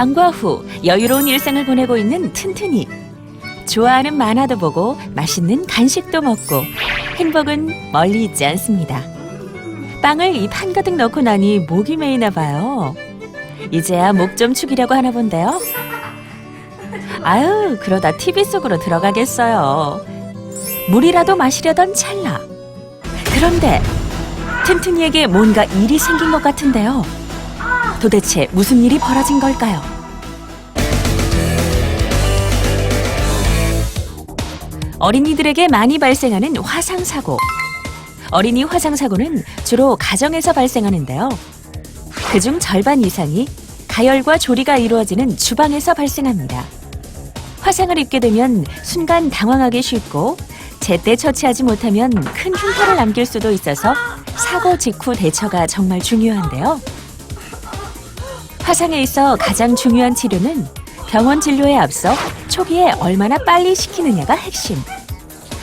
방과 후 여유로운 일상을 보내고 있는 튼튼이. 좋아하는 만화도 보고 맛있는 간식도 먹고 행복은 멀리 있지 않습니다. 빵을 입 한가득 넣고 나니 목이 메이나 봐요. 이제야 목 좀 축이려고 하나 본데요. 아유, 그러다 TV 속으로 들어가겠어요. 물이라도 마시려던 찰나. 그런데 튼튼이에게 뭔가 일이 생긴 것 같은데요. 도대체 무슨 일이 벌어진 걸까요? 어린이들에게 많이 발생하는 화상사고. 어린이 화상사고는 주로 가정에서 발생하는데요. 그중 절반 이상이 가열과 조리가 이루어지는 주방에서 발생합니다. 화상을 입게 되면 순간 당황하기 쉽고 제때 처치하지 못하면 큰 흉터를 남길 수도 있어서 사고 직후 대처가 정말 중요한데요. 화상에 있어 가장 중요한 치료는 병원 진료에 앞서 초기에 얼마나 빨리 시키느냐가 핵심.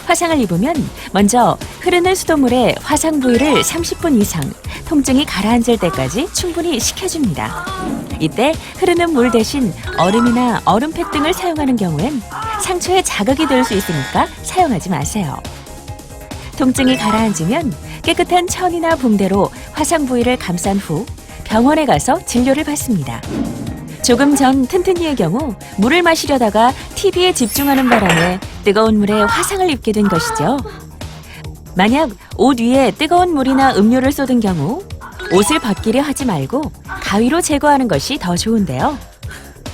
화상을 입으면 먼저 흐르는 수돗물에 화상 부위를 30분 이상 통증이 가라앉을 때까지 충분히 식혀줍니다. 이때 흐르는 물 대신 얼음이나 얼음팩 등을 사용하는 경우엔 상처에 자극이 될 수 있으니까 사용하지 마세요. 통증이 가라앉으면 깨끗한 천이나 붕대로 화상 부위를 감싼 후 병원에 가서 진료를 받습니다. 조금 전 튼튼이의 경우 물을 마시려다가 TV에 집중하는 바람에 뜨거운 물에 화상을 입게 된 것이죠. 만약 옷 위에 뜨거운 물이나 음료를 쏟은 경우 옷을 벗기려 하지 말고 가위로 제거하는 것이 더 좋은데요.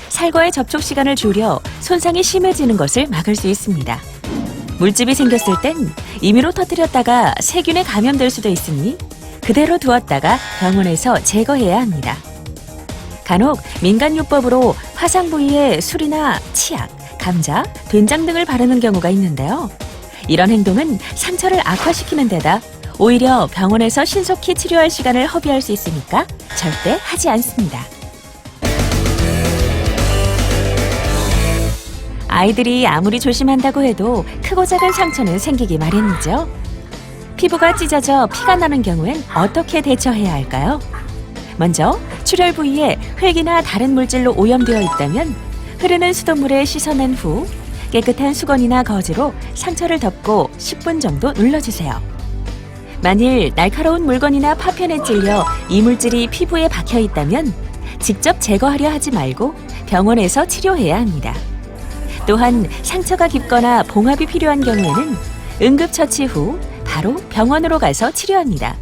살과의 접촉 시간을 줄여 손상이 심해지는 것을 막을 수 있습니다. 물집이 생겼을 땐 임의로 터뜨렸다가 세균에 감염될 수도 있으니 그대로 두었다가 병원에서 제거해야 합니다. 간혹 민간요법으로 화상 부위에 술이나 치약, 감자, 된장 등을 바르는 경우가 있는데요. 이런 행동은 상처를 악화시키는 데다 오히려 병원에서 신속히 치료할 시간을 허비할 수 있으니까 절대 하지 않습니다. 아이들이 아무리 조심한다고 해도 크고 작은 상처는 생기기 마련이죠. 피부가 찢어져 피가 나는 경우엔 어떻게 대처해야 할까요? 먼저 출혈 부위에 흙이나 다른 물질로 오염되어 있다면 흐르는 수돗물에 씻어낸 후 깨끗한 수건이나 거즈로 상처를 덮고 10분 정도 눌러주세요. 만일 날카로운 물건이나 파편에 찔려 이물질이 피부에 박혀 있다면 직접 제거하려 하지 말고 병원에서 치료해야 합니다. 또한 상처가 깊거나 봉합이 필요한 경우에는 응급처치 후 바로 병원으로 가서 치료합니다.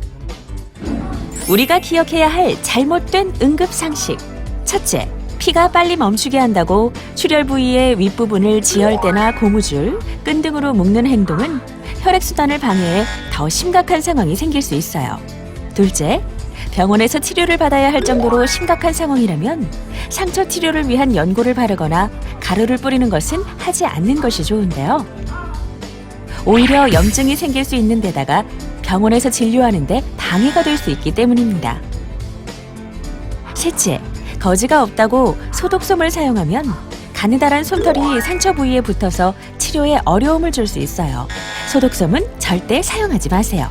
우리가 기억해야 할 잘못된 응급상식. 첫째, 피가 빨리 멈추게 한다고 출혈 부위의 윗부분을 지혈대나 고무줄, 끈 등으로 묶는 행동은 혈액순환을 방해해 더 심각한 상황이 생길 수 있어요. 둘째, 병원에서 치료를 받아야 할 정도로 심각한 상황이라면 상처 치료를 위한 연고를 바르거나 가루를 뿌리는 것은 하지 않는 것이 좋은데요. 오히려 염증이 생길 수 있는 데다가 병원에서 진료하는데 방해가 될 수 있기 때문입니다. 셋째, 거즈가 없다고 소독솜을 사용하면 가느다란 솜털이 상처 부위에 붙어서 치료에 어려움을 줄 수 있어요. 소독솜은 절대 사용하지 마세요.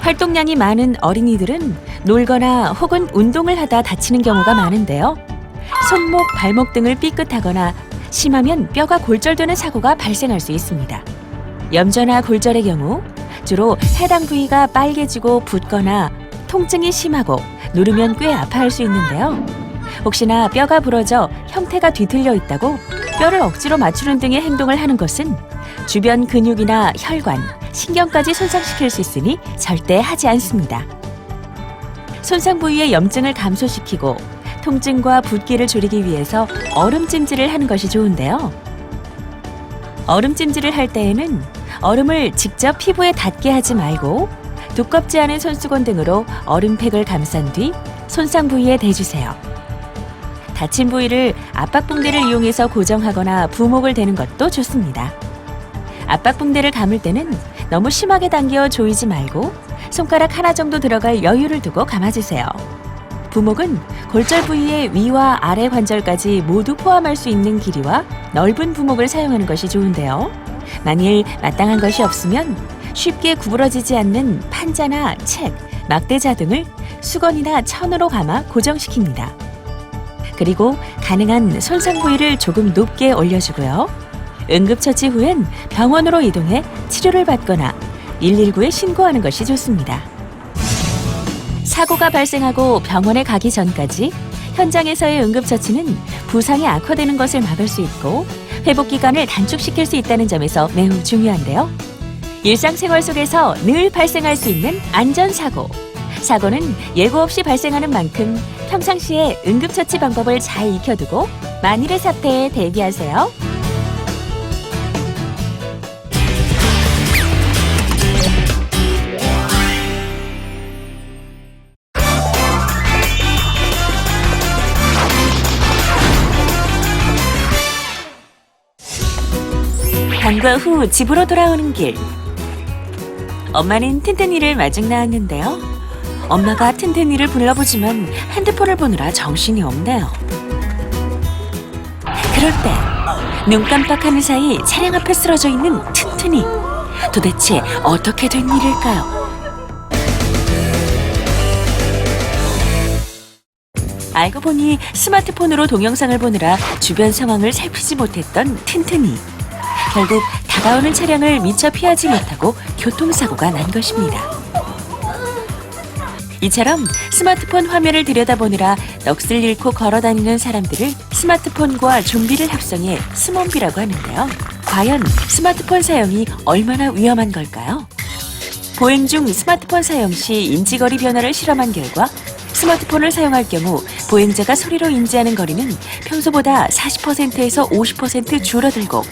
활동량이 많은 어린이들은 놀거나 혹은 운동을 하다 다치는 경우가 많은데요. 손목, 발목 등을 삐끗하거나 심하면 뼈가 골절되는 사고가 발생할 수 있습니다. 염좌나 골절의 경우 주로 해당 부위가 빨개지고 붓거나 통증이 심하고 누르면 꽤 아파할 수 있는데요. 혹시나 뼈가 부러져 형태가 뒤틀려 있다고 뼈를 억지로 맞추는 등의 행동을 하는 것은 주변 근육이나 혈관, 신경까지 손상시킬 수 있으니 절대 하지 않습니다. 손상 부위의 염증을 감소시키고 통증과 붓기를 줄이기 위해서 얼음찜질을 하는 것이 좋은데요. 얼음찜질을 할 때에는 얼음을 직접 피부에 닿게 하지 말고 두껍지 않은 손수건 등으로 얼음팩을 감싼 뒤 손상 부위에 대주세요. 다친 부위를 압박붕대를 이용해서 고정하거나 부목을 대는 것도 좋습니다. 압박붕대를 감을 때는 너무 심하게 당겨 조이지 말고 손가락 하나 정도 들어갈 여유를 두고 감아주세요. 부목은 골절 부위의 위와 아래 관절까지 모두 포함할 수 있는 길이와 넓은 부목을 사용하는 것이 좋은데요. 만일 마땅한 것이 없으면 쉽게 구부러지지 않는 판자나 책, 막대자 등을 수건이나 천으로 감아 고정시킵니다. 그리고 가능한 손상 부위를 조금 높게 올려주고요. 응급처치 후엔 병원으로 이동해 치료를 받거나 119에 신고하는 것이 좋습니다. 사고가 발생하고 병원에 가기 전까지 현장에서의 응급처치는 부상이 악화되는 것을 막을 수 있고 회복 기간을 단축시킬 수 있다는 점에서 매우 중요한데요. 일상생활 속에서 늘 발생할 수 있는 안전사고. 사고는 예고 없이 발생하는 만큼 평상시에 응급처치 방법을 잘 익혀두고 만일의 사태에 대비하세요. 방과 후 집으로 돌아오는 길. 엄마는 튼튼이를 마중 나왔는데요. 엄마가 튼튼이를 불러보지만 핸드폰을 보느라 정신이 없네요. 그럴 때 눈 깜빡하는 사이 차량 앞에 쓰러져 있는 튼튼이. 도대체 어떻게 된 일일까요? 알고 보니 스마트폰으로 동영상을 보느라 주변 상황을 살피지 못했던 튼튼이. 결국 다가오는 차량을 미처 피하지 못하고 교통사고가 난 것입니다. 이처럼 스마트폰 화면을 들여다보느라 넋을 잃고 걸어다니는 사람들을 스마트폰과 좀비를 합성해 스몬비라고 하는데요. 과연 스마트폰 사용이 얼마나 위험한 걸까요? 보행 중 스마트폰 사용 시 인지거리 변화를 실험한 결과 스마트폰을 사용할 경우 보행자가 소리로 인지하는 거리는 평소보다 40%에서 50% 줄어들고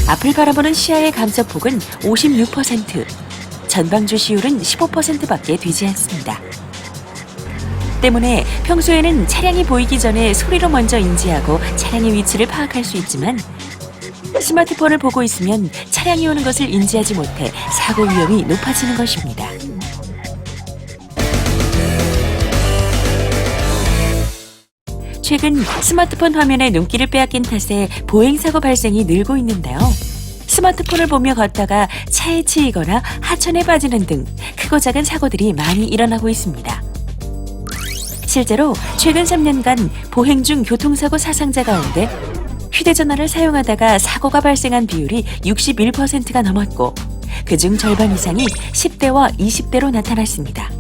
앞을 바라보는 시야의 감소폭은 56%, 전방주 시율은 15%밖에 되지 않습니다. 때문에 평소에는 차량이 보이기 전에 소리로 먼저 인지하고 차량의 위치를 파악할 수 있지만 스마트폰을 보고 있으면 차량이 오는 것을 인지하지 못해 사고 위험이 높아지는 것입니다. 최근 스마트폰 화면에 눈길을 빼앗긴 탓에 보행사고 발생이 늘고 있는데요. 스마트폰을 보며 걷다가 차에 치이거나 하천에 빠지는 등 크고 작은 사고들이 많이 일어나고 있습니다. 실제로 최근 3년간 보행 중 교통사고 사상자 가운데 휴대전화를 사용하다가 사고가 발생한 비율이 61%가 넘었고 그중 절반 이상이 10대와 20대로 나타났습니다.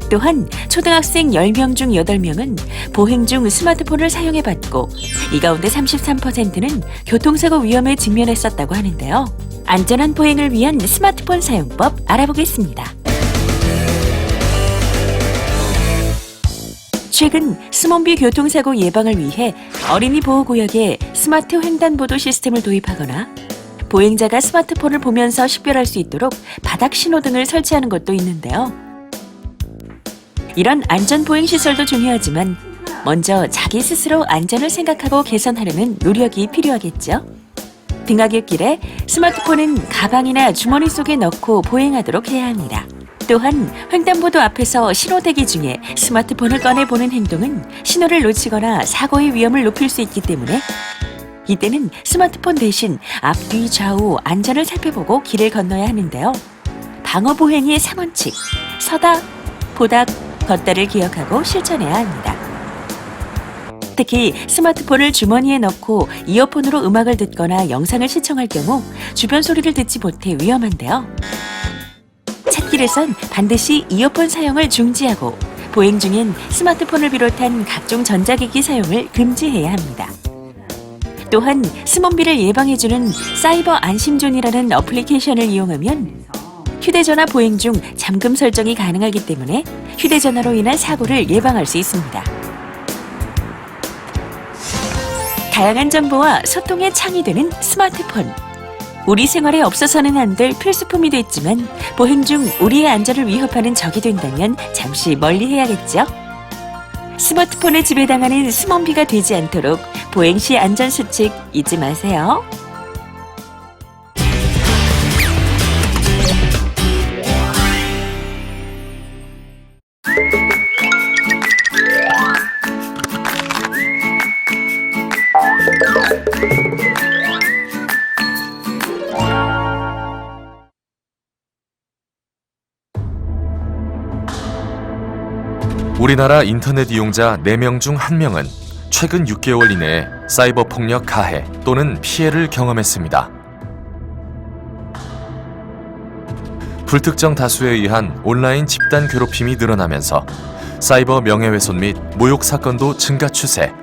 또한 초등학생 10명 중 8명은 보행 중 스마트폰을 사용해봤고 이 가운데 33%는 교통사고 위험에 직면했었다고 하는데요. 안전한 보행을 위한 스마트폰 사용법 알아보겠습니다. 최근 스몬비 교통사고 예방을 위해 어린이 보호구역에 스마트 횡단보도 시스템을 도입하거나 보행자가 스마트폰을 보면서 식별할 수 있도록 바닥 신호등을 설치하는 것도 있는데요. 이런 안전 보행 시설도 중요하지만 먼저 자기 스스로 안전을 생각하고 개선하려는 노력이 필요하겠죠. 등하굣길에 스마트폰은 가방이나 주머니 속에 넣고 보행하도록 해야 합니다. 또한 횡단보도 앞에서 신호 대기 중에 스마트폰을 꺼내보는 행동은 신호를 놓치거나 사고의 위험을 높일 수 있기 때문에 이때는 스마트폰 대신 앞뒤 좌우 안전을 살펴보고 길을 건너야 하는데요. 방어보행의 3원칙, 서다, 보다, 걷다를 기억하고 실천해야 합니다. 특히 스마트폰을 주머니에 넣고 이어폰으로 음악을 듣거나 영상을 시청할 경우 주변 소리를 듣지 못해 위험한데요. 찻길에선 반드시 이어폰 사용을 중지하고 보행 중엔 스마트폰을 비롯한 각종 전자기기 사용을 금지해야 합니다. 또한 스몬비를 예방해주는 사이버 안심존이라는 어플리케이션을 이용하면 휴대전화 보행 중 잠금 설정이 가능하기 때문에 휴대전화로 인한 사고를 예방할 수 있습니다. 다양한 정보와 소통의 창이 되는 스마트폰. 우리 생활에 없어서는 안 될 필수품이 됐지만 보행 중 우리의 안전을 위협하는 적이 된다면 잠시 멀리 해야겠죠? 스마트폰에 지배당하는 스몬비가 되지 않도록 보행 시 안전수칙 잊지 마세요. 우리나라 인터넷 이용자 4명 중 1명은 최근 6개월 이내에 사이버 폭력 가해 또는 피해를 경험했습니다. 불특정 다수에 의한 온라인 집단 괴롭힘이 늘어나면서 사이버 명예훼손 및 모욕 사건도 증가 추세.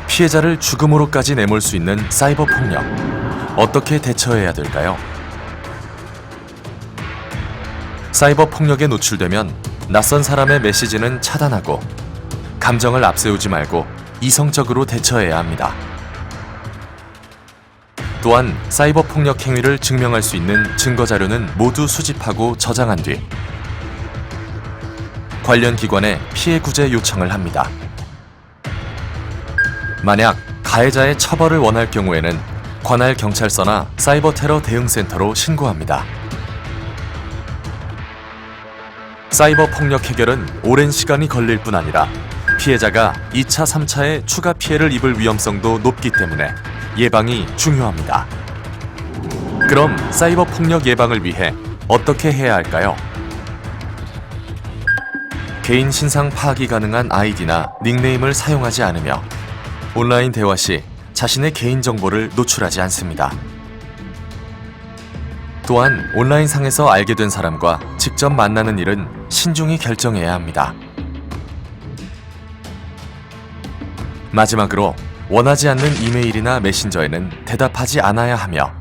피해자를 죽음으로까지 내몰 수 있는 사이버 폭력. 어떻게 대처해야 될까요? 사이버 폭력에 노출되면 낯선 사람의 메시지는 차단하고 감정을 앞세우지 말고 이성적으로 대처해야 합니다. 또한 사이버 폭력 행위를 증명할 수 있는 증거 자료는 모두 수집하고 저장한 뒤 관련 기관에 피해 구제 요청을 합니다. 만약 가해자의 처벌을 원할 경우에는 관할 경찰서나 사이버 테러 대응센터로 신고합니다. 사이버 폭력 해결은 오랜 시간이 걸릴 뿐 아니라 피해자가 2차, 3차의 추가 피해를 입을 위험성도 높기 때문에 예방이 중요합니다. 그럼 사이버 폭력 예방을 위해 어떻게 해야 할까요? 개인 신상 파악이 가능한 아이디나 닉네임을 사용하지 않으며 온라인 대화 시 자신의 개인정보를 노출하지 않습니다. 또한 온라인상에서 알게 된 사람과 직접 만나는 일은 신중히 결정해야 합니다. 마지막으로 원하지 않는 이메일이나 메신저에는 대답하지 않아야 하며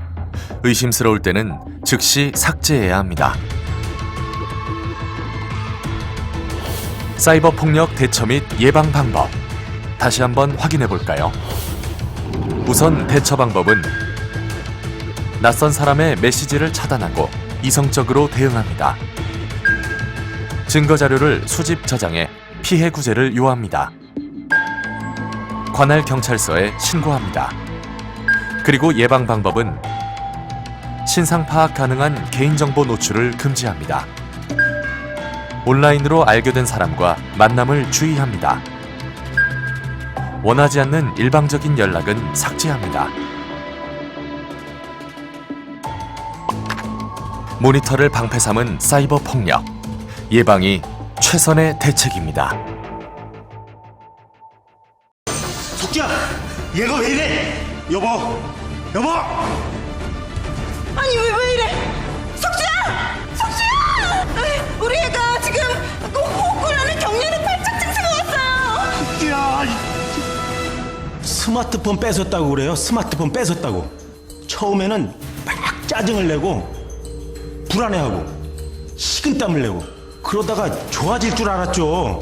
의심스러울 때는 즉시 삭제해야 합니다. 사이버 폭력 대처 및 예방 방법 다시 한번 확인해 볼까요? 우선 대처 방법은 낯선 사람의 메시지를 차단하고 이성적으로 대응합니다. 증거 자료를 수집 저장해 피해 구제를 요합니다. 관할 경찰서에 신고합니다. 그리고 예방 방법은 신상 파악 가능한 개인정보 노출을 금지합니다. 온라인으로 알게 된 사람과 만남을 주의합니다. 원하지 않는 일방적인 연락은 삭제합니다. 모니터를 방패 삼은 사이버 폭력. 예방이 최선의 대책입니다. 석주야! 얘가 왜 이래? 여보! 여보! 아니 왜 이래? 석주야! 석주야! 우리 애가 지금 호흡곤란한 경련의 발작 증세가 왔어요. 석주야! 스마트폰 뺏었다고 그래요. 스마트폰 뺏었다고. 처음에는 막 짜증을 내고 불안해하고 식은땀을 내고 그러다가 좋아질 줄 알았죠.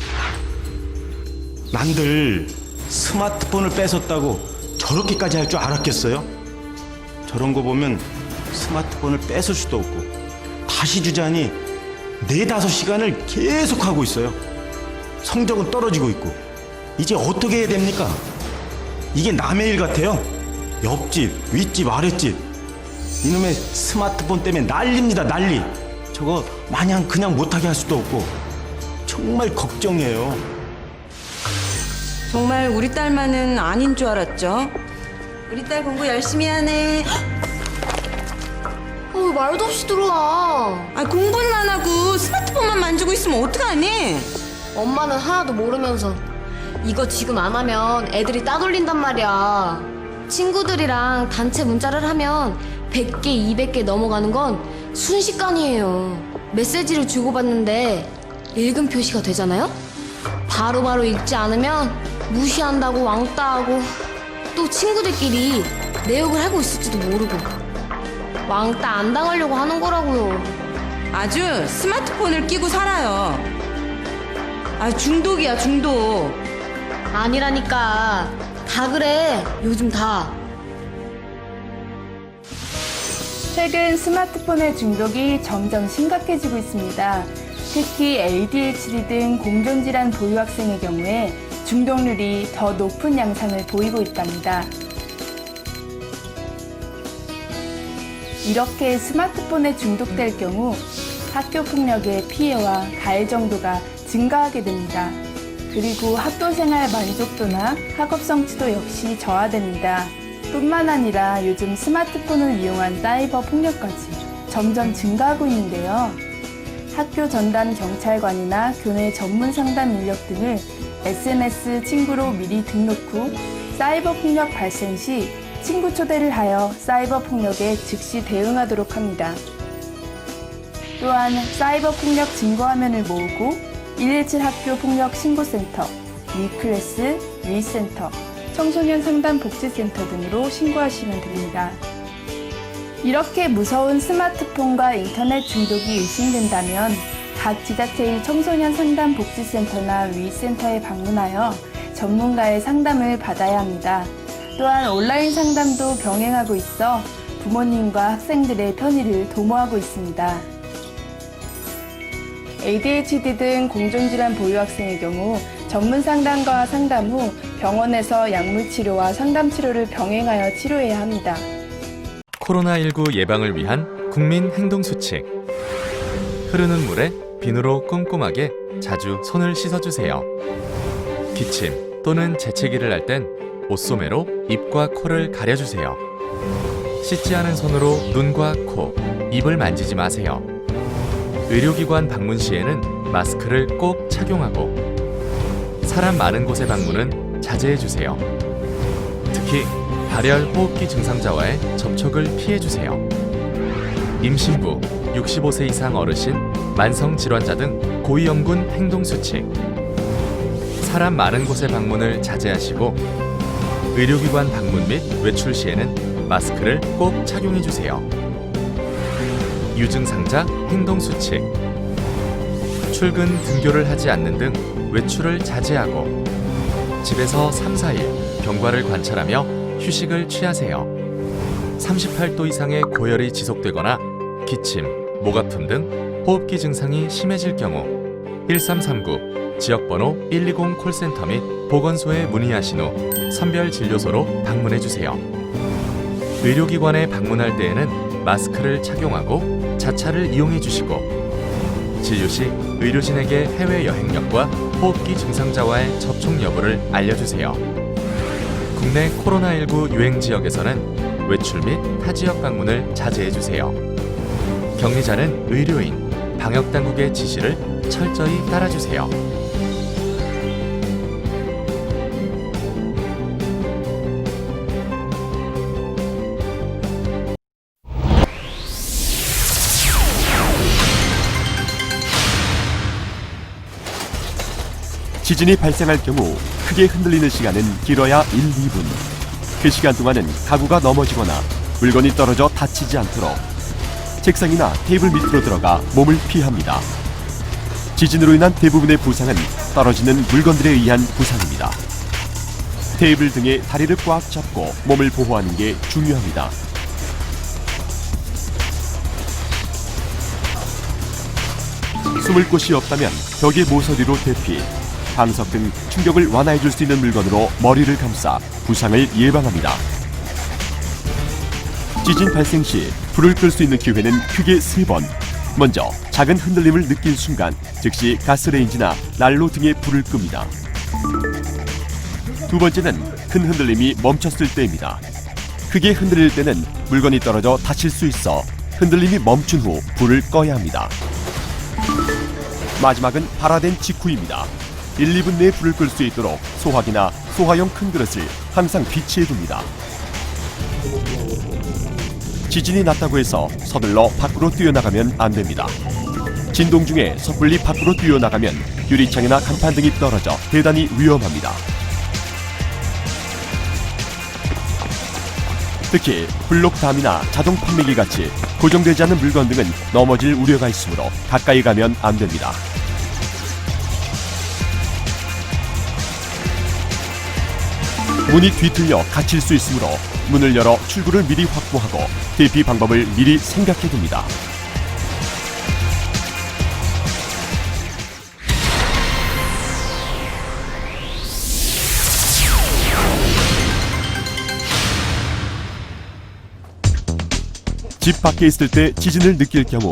난들 스마트폰을 뺏었다고 저렇게까지 할 줄 알았겠어요? 저런 거 보면 스마트폰을 뺏을 수도 없고 다시 주자니 4-5시간을 계속 하고 있어요. 성적은 떨어지고 있고 이제 어떻게 해야 됩니까? 이게 남의 일 같아요. 옆집, 윗집, 아랫집 이놈의 스마트폰 때문에 난리입니다. 난리. 저거 마냥 그냥 못하게 할 수도 없고 정말 걱정이에요. 정말 우리 딸만은 아닌 줄 알았죠? 우리 딸 공부 열심히 하네. 왜 말도 없이 들어와. 공부는 안 하고 스마트폰만 만지고 있으면 어떡하니? 엄마는 하나도 모르면서. 이거 지금 안 하면 애들이 따돌린단 말이야. 친구들이랑 단체 문자를 하면 100개, 200개 넘어가는 건 순식간이에요. 메시지를 주고받는데 읽음 표시가 되잖아요? 바로바로 읽지 않으면 무시한다고 왕따하고 또 친구들끼리 내 욕을 하고 있을지도 모르고 왕따 안 당하려고 하는 거라고요. 아주 스마트폰을 끼고 살아요. 중독이야, 중독. 아니라니까. 다 그래. 요즘 다. 최근 스마트폰의 중독이 점점 심각해지고 있습니다. 특히 ADHD 등 공존질환 보유 학생의 경우에 중독률이 더 높은 양상을 보이고 있답니다. 이렇게 스마트폰에 중독될 경우 학교 폭력의 피해와 가해 정도가 증가하게 됩니다. 그리고 학교생활 만족도나 학업 성취도 역시 저하됩니다. 뿐만 아니라 요즘 스마트폰을 이용한 사이버 폭력까지 점점 증가하고 있는데요. 학교 전담 경찰관이나 교내 전문 상담 인력 등을 SMS 친구로 미리 등록 후 사이버 폭력 발생 시 친구 초대를 하여 사이버 폭력에 즉시 대응하도록 합니다. 또한 사이버 폭력 증거 화면을 모으고 117 학교 폭력 신고센터, 위클래스, 위센터, 청소년 상담 복지센터 등으로 신고하시면 됩니다. 이렇게 무서운 스마트폰과 인터넷 중독이 의심된다면 각 지자체의 청소년 상담 복지센터나 위센터에 방문하여 전문가의 상담을 받아야 합니다. 또한 온라인 상담도 병행하고 있어 부모님과 학생들의 편의를 도모하고 있습니다. ADHD 등 공존질환 보유 학생의 경우 전문 상담가와 상담 후 병원에서 약물 치료와 상담 치료를 병행하여 치료해야 합니다. 코로나19 예방을 위한 국민 행동 수칙. 흐르는 물에 비누로 꼼꼼하게 자주 손을 씻어주세요. 기침 또는 재채기를 할 땐 옷소매로 입과 코를 가려주세요. 씻지 않은 손으로 눈과 코, 입을 만지지 마세요. 의료기관 방문 시에는 마스크를 꼭 착용하고 사람 많은 곳의 방문은 자제해주세요. 특히 발열 호흡기 증상자와의 접촉을 피해주세요. 임신부, 65세 이상 어르신, 만성질환자 등 고위험군 행동수칙. 사람 많은 곳의 방문을 자제하시고 의료기관 방문 및 외출 시에는 마스크를 꼭 착용해주세요. 유증상자 행동수칙. 출근, 등교를 하지 않는 등 외출을 자제하고 집에서 3, 4일 경과를 관찰하며 휴식을 취하세요. 38도 이상의 고열이 지속되거나 기침, 목 아픔 등 호흡기 증상이 심해질 경우 1339 지역번호 120 콜센터 및 보건소에 문의하신 후 선별진료소로 방문해주세요. 의료기관에 방문할 때에는 마스크를 착용하고 자차를 이용해주시고 진료 시 의료진에게 해외 여행력과 호흡기 증상자와의 접촉 여부를 알려주세요. 국내 코로나19 유행 지역에서는 외출 및 타 지역 방문을 자제해주세요. 격리자는 의료인, 방역당국의 지시를 철저히 따라주세요. 지진이 발생할 경우 크게 흔들리는 시간은 길어야 1, 2분. 그 시간 동안은 가구가 넘어지거나 물건이 떨어져 다치지 않도록 책상이나 테이블 밑으로 들어가 몸을 피합니다. 지진으로 인한 대부분의 부상은 떨어지는 물건들에 의한 부상입니다. 테이블 등의 다리를 꽉 잡고 몸을 보호하는 게 중요합니다. 숨을 곳이 없다면 벽의 모서리로 대피, 방석 등 충격을 완화해줄 수 있는 물건으로 머리를 감싸 부상을 예방합니다. 지진 발생 시 불을 끌 수 있는 기회는 크게 3번. 먼저 작은 흔들림을 느낀 순간 즉시 가스레인지나 난로 등에 불을 끕니다. 두 번째는 큰 흔들림이 멈췄을 때입니다. 크게 흔들릴 때는 물건이 떨어져 다칠 수 있어 흔들림이 멈춘 후 불을 꺼야 합니다. 마지막은 발화된 직후입니다. 1, 2분 내에 불을 끌 수 있도록 소화기나 소화용 큰 그릇을 항상 비치해 둡니다. 지진이 났다고 해서 서둘러 밖으로 뛰어나가면 안 됩니다. 진동 중에 섣불리 밖으로 뛰어나가면 유리창이나 간판 등이 떨어져 대단히 위험합니다. 특히 블록담이나 자동 판매기 같이 고정되지 않은 물건 등은 넘어질 우려가 있으므로 가까이 가면 안 됩니다. 문이 뒤틀려 갇힐 수 있으므로 문을 열어 출구를 미리 확보하고 대피 방법을 미리 생각해 둡니다. 집 밖에 있을 때 지진을 느낄 경우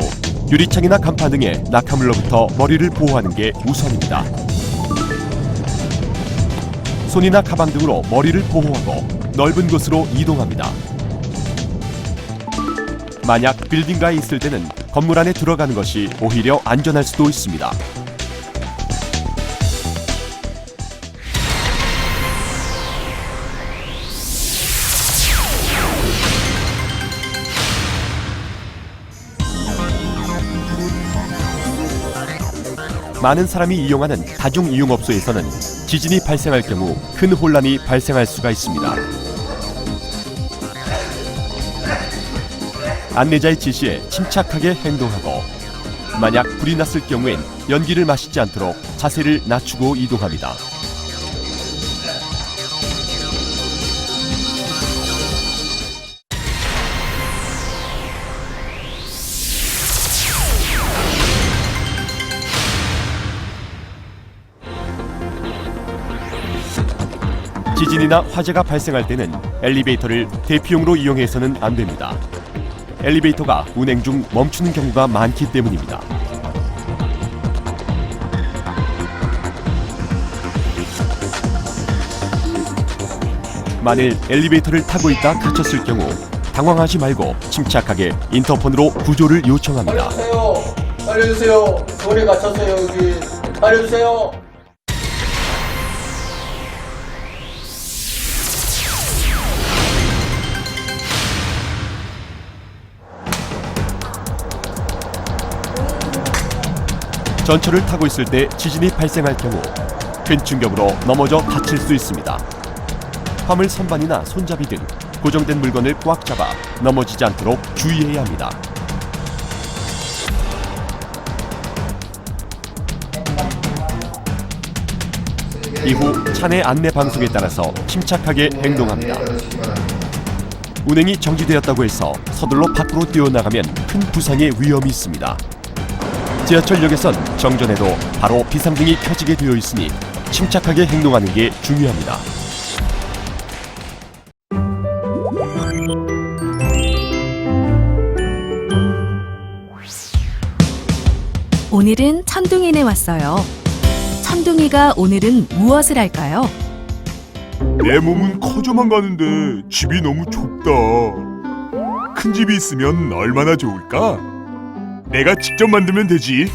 유리창이나 간판 등의 낙하물로부터 머리를 보호하는 게 우선입니다. 손이나 가방 등으로 머리를 보호하고 넓은 곳으로 이동합니다. 만약 빌딩가에 있을 때는 건물 안에 들어가는 것이 오히려 안전할 수도 있습니다. 많은 사람이 이용하는 다중이용업소에서는 지진이 발생할 경우 큰 혼란이 발생할 수가 있습니다. 안내자의 지시에 침착하게 행동하고 만약 불이 났을 경우엔 연기를 마시지 않도록 자세를 낮추고 이동합니다. 지진이나 화재가 발생할 때는 엘리베이터를 대피용으로 이용해서는 안 됩니다. 엘리베이터가 운행 중 멈추는 경우가 많기 때문입니다. 만일 엘리베이터를 타고 있다 갇혔을 경우 당황하지 말고 침착하게 인터폰으로 구조를 요청합니다. 살려주세요. 소리 갇혔어요. 여기 살려주세요. 전철을 타고 있을 때 지진이 발생할 경우 큰 충격으로 넘어져 다칠 수 있습니다. 화물 선반이나 손잡이 등 고정된 물건을 꽉 잡아 넘어지지 않도록 주의해야 합니다. 이후 차내 안내 방송에 따라서 침착하게 행동합니다. 운행이 정지되었다고 해서 서둘러 밖으로 뛰어나가면 큰 부상의 위험이 있습니다. 지하철역에선 정전에도 바로 비상등이 켜지게 되어 있으니 침착하게 행동하는 게 중요합니다. 오늘은 천둥이네 왔어요. 천둥이가 오늘은 무엇을 할까요? 내 몸은 커져만 가는데 집이 너무 좁다. 큰 집이 있으면 얼마나 좋을까? 내가 직접 만들면 되지.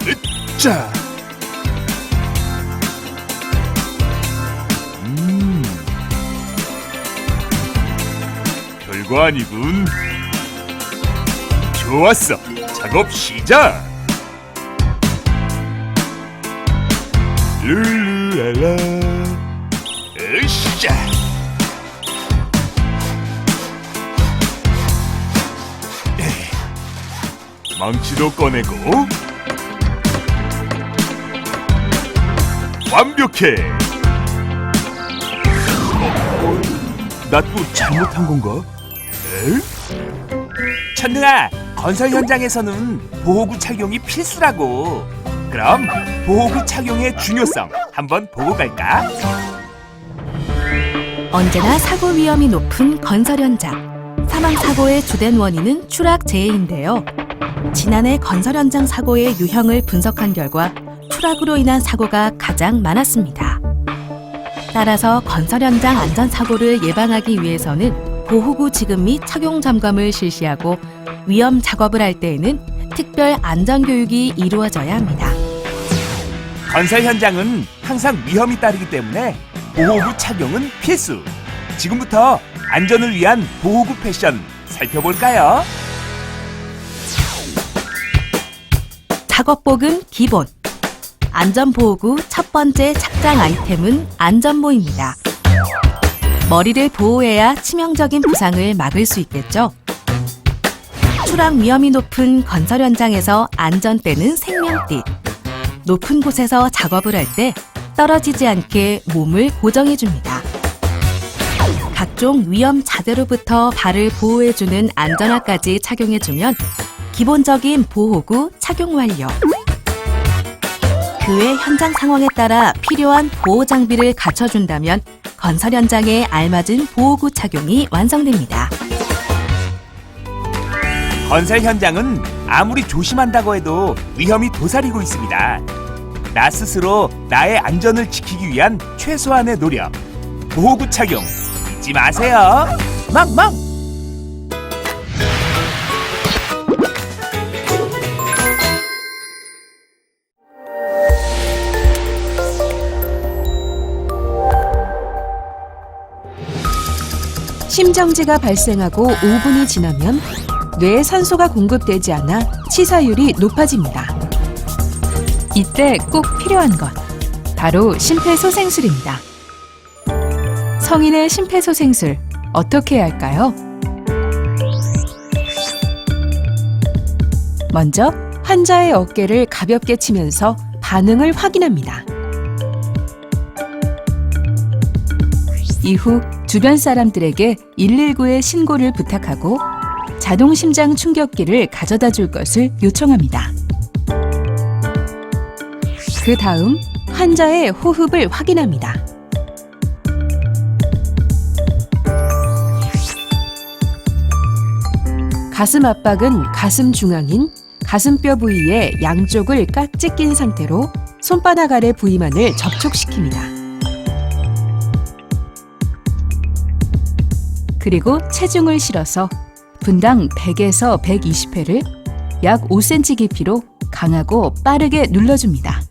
으짜. 별거 아니군. 좋았어. 작업 시작. 룰루랄라. 으쌰. 망치도 꺼내고 완벽해. 나 또 잘못한 건가? 천둥아, 건설 현장에서는 보호구 착용이 필수라고. 그럼 보호구 착용의 중요성 한번 보고 갈까? 언제나 사고 위험이 높은 건설 현장. 사망 사고의 주된 원인은 추락재해인데요. 지난해 건설 현장 사고의 유형을 분석한 결과 추락으로 인한 사고가 가장 많았습니다. 따라서 건설 현장 안전사고를 예방하기 위해서는 보호구 지급 및 착용 점검을 실시하고 위험 작업을 할 때에는 특별 안전교육이 이루어져야 합니다. 건설 현장은 항상 위험이 따르기 때문에 보호구 착용은 필수. 지금부터 안전을 위한 보호구 패션 살펴볼까요? 작업복은 기본. 안전보호구 첫 번째 착장 아이템은 안전모입니다. 머리를 보호해야 치명적인 부상을 막을 수 있겠죠. 추락 위험이 높은 건설 현장에서 안전대는 생명띠. 높은 곳에서 작업을 할 때 떨어지지 않게 몸을 고정해줍니다. 각종 위험 자재로부터 발을 보호해주는 안전화까지 착용해주면 기본적인 보호구 착용 완료. 그 외 현장 상황에 따라 필요한 보호 장비를 갖춰준다면 건설 현장에 알맞은 보호구 착용이 완성됩니다. 건설 현장은 아무리 조심한다고 해도 위험이 도사리고 있습니다. 나 스스로 나의 안전을 지키기 위한 최소한의 노력. 보호구 착용 잊지 마세요. 멍멍! 심정지가 발생하고 5분이 지나면 뇌에 산소가 공급되지 않아 치사율이 높아집니다. 이때 꼭 필요한 것, 바로 심폐소생술입니다. 성인의 심폐소생술 어떻게 해야 할까요? 먼저 환자의 어깨를 가볍게 치면서 반응을 확인합니다. 이후 주변 사람들에게 119에 신고를 부탁하고 자동 심장 충격기를 가져다 줄 것을 요청합니다. 그 다음 환자의 호흡을 확인합니다. 가슴 압박은 가슴 중앙인 가슴뼈 부위의 양쪽을 깍지 낀 상태로 손바닥 아래 부위만을 접촉시킵니다. 그리고 체중을 실어서 분당 100에서 120회를 약 5cm 깊이로 강하고 빠르게 눌러줍니다.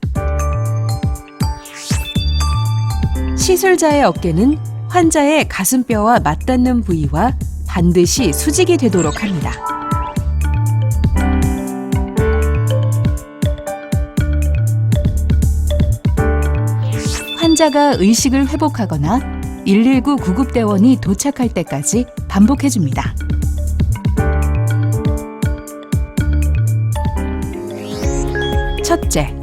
시술자의 어깨는 환자의 가슴뼈와 맞닿는 부위와 반드시 수직이 되도록 합니다. 환자가 의식을 회복하거나 119 구급대원이 도착할 때까지 반복해줍니다. 첫째,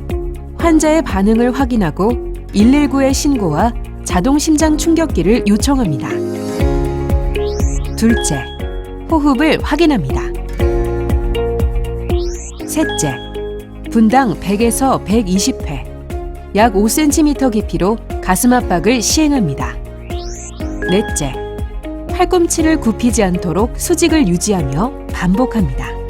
환자의 반응을 확인하고 119의 신고와 자동 심장 충격기를 요청합니다. 둘째, 호흡을 확인합니다. 셋째, 분당 100에서 120회, 약 5cm 깊이로 가슴 압박을 시행합니다. 넷째, 팔꿈치를 굽히지 않도록 수직을 유지하며 반복합니다.